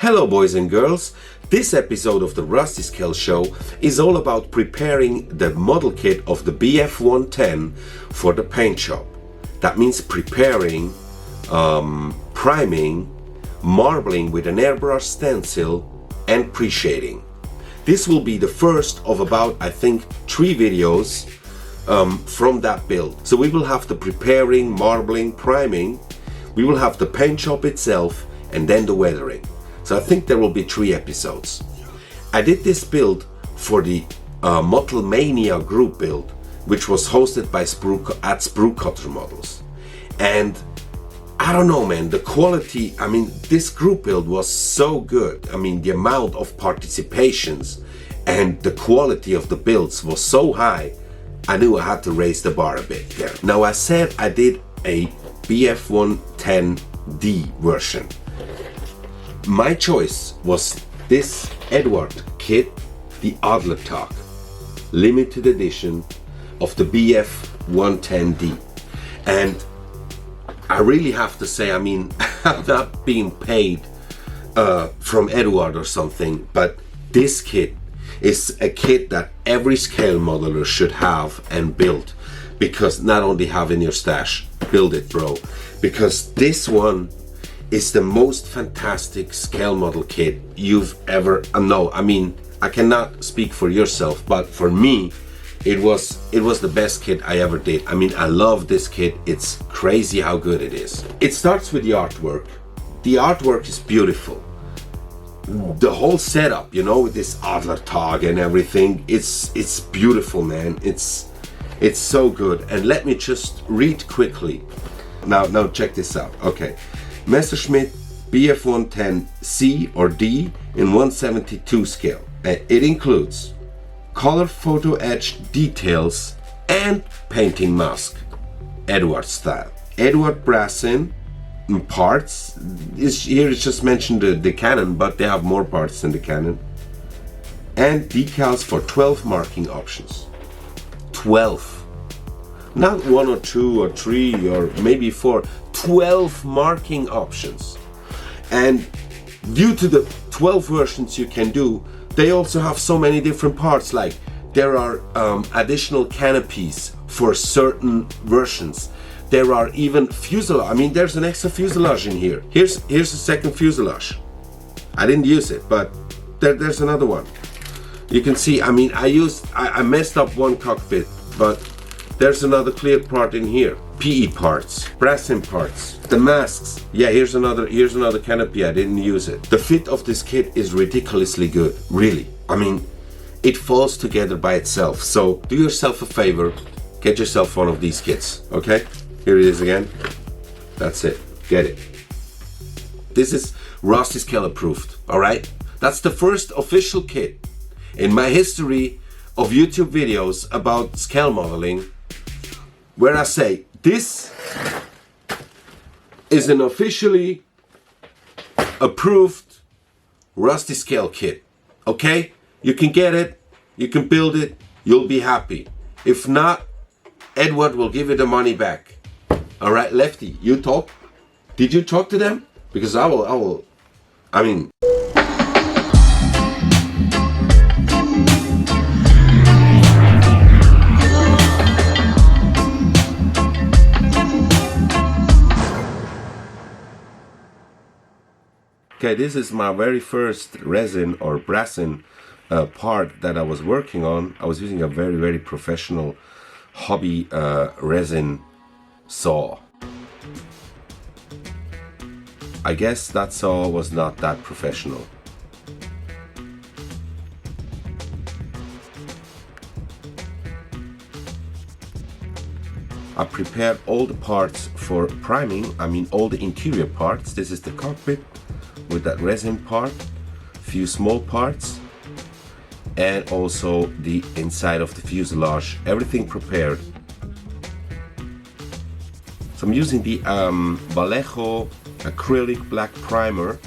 Hello boys and girls, this episode of the Rustyscale show is all about preparing the model kit of the Bf-110 for the paint shop. That means preparing, priming, marbling with an airbrush stencil and pre-shading. This will be the first of about, I think, 3 videos from that build. So we will have the preparing, marbling, priming, we will have the paint shop itself, and then the weathering. So I think there will be 3 episodes. I did this build for the Model Mania group build, which was hosted by Sprue Cutter Models. And I don't know, man, the quality, I mean, this group build was so good. I mean, the amount of participations and the quality of the builds was so high, I knew I had to raise the bar a bit there. Now, I said I did a Bf-110D version. My choice was this Eduard kit, the Adlertag Limited Edition of the Bf-110D. And I really have to say, I mean, I'm not being paid from Eduard or something, but this kit is a kit that every scale modeler should have and build, because not only have in your stash, build it, bro, because this one is the most fantastic scale model kit you've ever no, I mean, I cannot speak for yourself, but for me it was the best kit I ever did. I mean, I love this kit. It's crazy how good it is. It starts with the artwork. The artwork is beautiful. The whole setup, you know, with this Adlertag and everything, it's beautiful, man. It's so good. And let me just read quickly. Now check this out. Okay. Messerschmitt Bf-110C or D in 172 scale. It includes color photo etched details and painting mask, Eduard style. Eduard Resin parts is here. It's just mentioned the Canon, but they have more parts than the Canon. And decals for 12 marking options. 12, not 1 or 2 or 3 or maybe 4. 12 marking options. And due to the 12 versions you can do, they also have so many different parts. Like there are additional canopies for certain versions. There are even fuselage. I mean, there's an extra fuselage in here. Here's a second fuselage. I didn't use it, but there's another one. You can see, I mean, I messed up one cockpit, but there's another clear part in here. PE parts, resin parts, the masks. Yeah, here's another canopy. I didn't use it. The fit of this kit is ridiculously good, really. I mean, it falls together by itself. So do yourself a favor, get yourself one of these kits, okay? Here it is again. That's it, get it. This is Rustyscale approved, all right? That's the first official kit in my history of YouTube videos about scale modeling where I say, this is an officially approved Rustyscale kit, okay? You can get it, you can build it, you'll be happy. If not, Eduard will give you the money back. All right, Lefty, you talk? Did you talk to them? Because I mean... Okay, this is my very first resin or resin part that I was working on. I was using a very, very professional hobby resin saw. I guess that saw was not that professional. I prepared all the parts for priming, I mean all the interior parts. This is the cockpit with that resin part, few small parts, and also the inside of the fuselage, everything prepared. So I'm using the Vallejo acrylic black primer.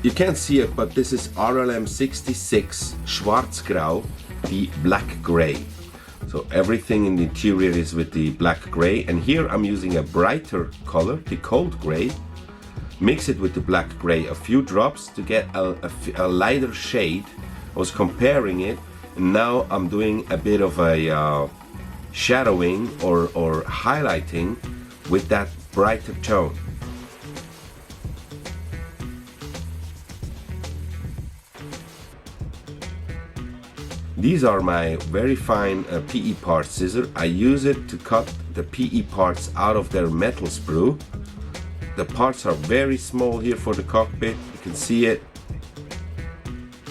You can't see it, but this is RLM 66 Schwarzgrau, the black gray. So everything in the interior is with the black gray, and here I'm using a brighter color, the cold gray. Mix it with the black gray, a few drops to get a lighter shade. I was comparing it, and now I'm doing a bit of a shadowing or highlighting with that brighter tone. These are my very fine PE part scissors. I use it to cut the PE parts out of their metal sprue. The parts are very small here for the cockpit, you can see it.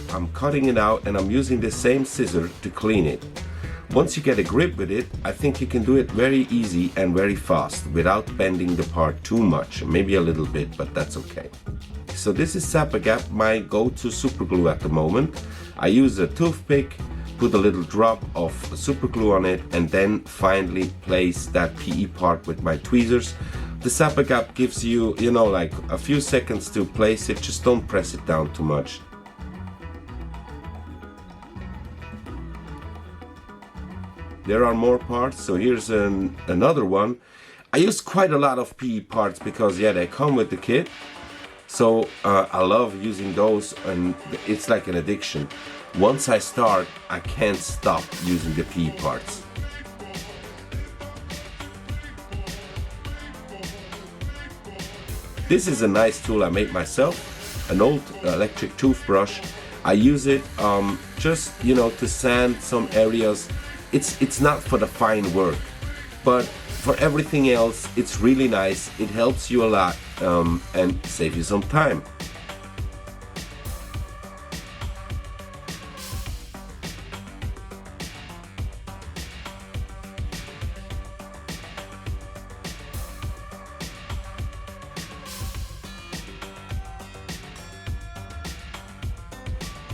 I'm cutting it out and I'm using the same scissor to clean it. Once you get a grip with it, I think you can do it very easy and very fast without bending the part too much, maybe a little bit, but that's okay. So this is Sapagap, my go-to super glue at the moment. I use a toothpick, put a little drop of super glue on it, and then finally place that PE part with my tweezers. The Sapagap gives you, like a few seconds to place it, just don't press it down too much. There are more parts, so here's another one. I use quite a lot of PE parts because they come with the kit. So I love using those, and it's like an addiction. Once I start, I can't stop using the PE parts. This is a nice tool I made myself, an old electric toothbrush. I use it just to sand some areas. It's not for the fine work, but for everything else it's really nice. It helps you a lot and save you some time.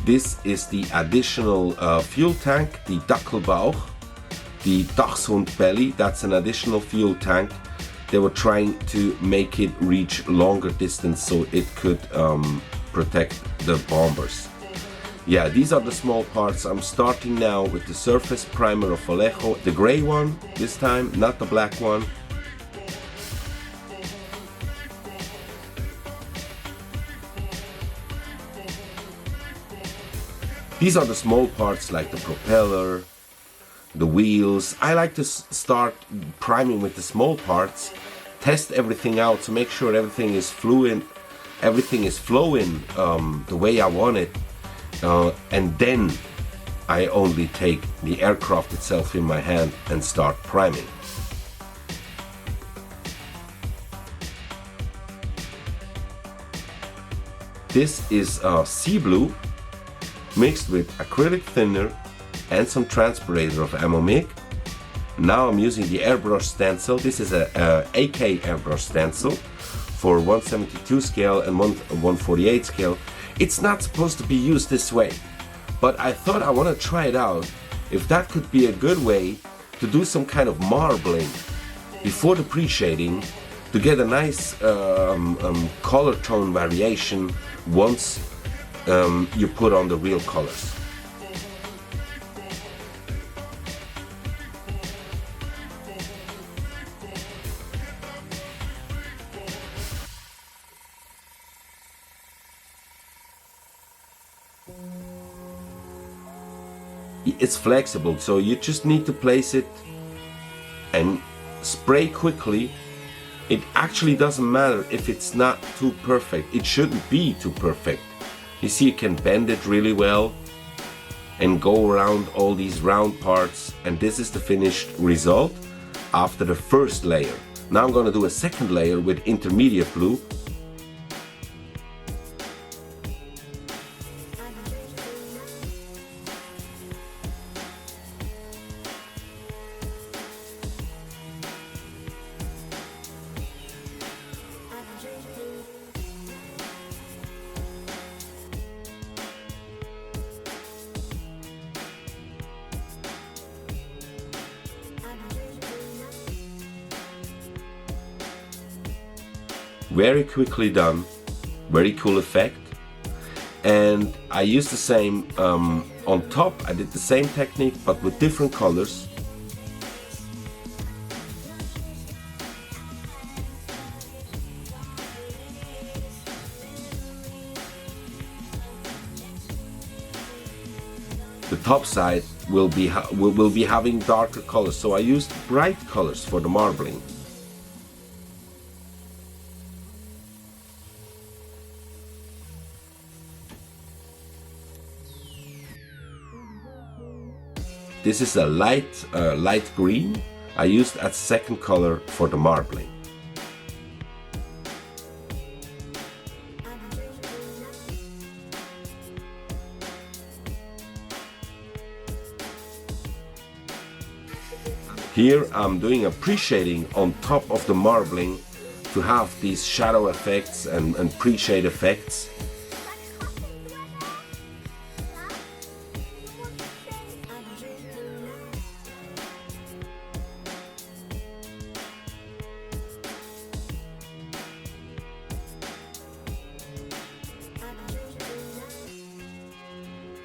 This is the additional fuel tank, the Dackelbauch, the Dachshund belly. That's an additional fuel tank. They were trying to make it reach longer distance so it could protect the bombers. Yeah, these are the small parts. I'm starting now with the surface primer of Vallejo, the gray one this time, not the black one. These are the small parts like the propeller, the wheels. I like to start priming with the small parts, test everything out to make sure everything is fluent, everything is flowing the way I want it, and then I only take the aircraft itself in my hand and start priming. This is sea blue mixed with acrylic thinner and some transpirator of Ammo-Mig. Now I'm using the airbrush stencil. This is a AK airbrush stencil for 172 scale and 148 scale. It's not supposed to be used this way, but I thought I want to try it out if that could be a good way to do some kind of marbling before the pre-shading to get a nice color tone variation once you put on the real colors. It's flexible, so you just need to place it and spray quickly. It actually doesn't matter if it's not too perfect. It shouldn't be too perfect. You see, you can bend it really well and go around all these round parts, and this is the finished result after the first layer. Now I'm going to do a second layer with intermediate blue. Very quickly done, very cool effect. and I used the same on top. I did the same technique but with different colors. The top side will be having darker colors, so I used bright colors for the marbling. This is a light green. I used as second color for the marbling. Here I'm doing a pre-shading on top of the marbling to have these shadow effects and pre-shade effects.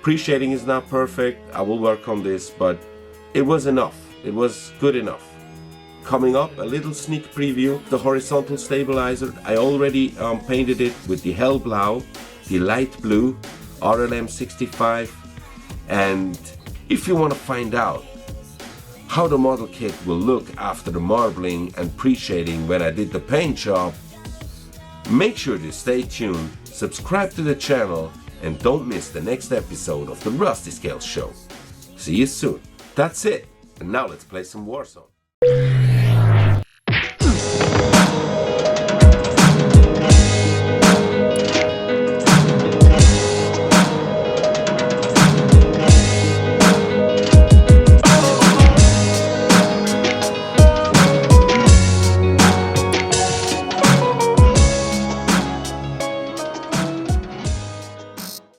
Pre-shading is not perfect, I will work on this, but it was enough. It was good enough. Coming up, a little sneak preview. The horizontal stabilizer, I already painted it with the hellblau, the light blue, RLM 65. And if you want to find out how the model kit will look after the marbling and pre-shading when I did the paint job, make sure to stay tuned, subscribe to the channel, and don't miss the next episode of the Rustyscale show. See you soon. That's it. And now let's play some Warzone.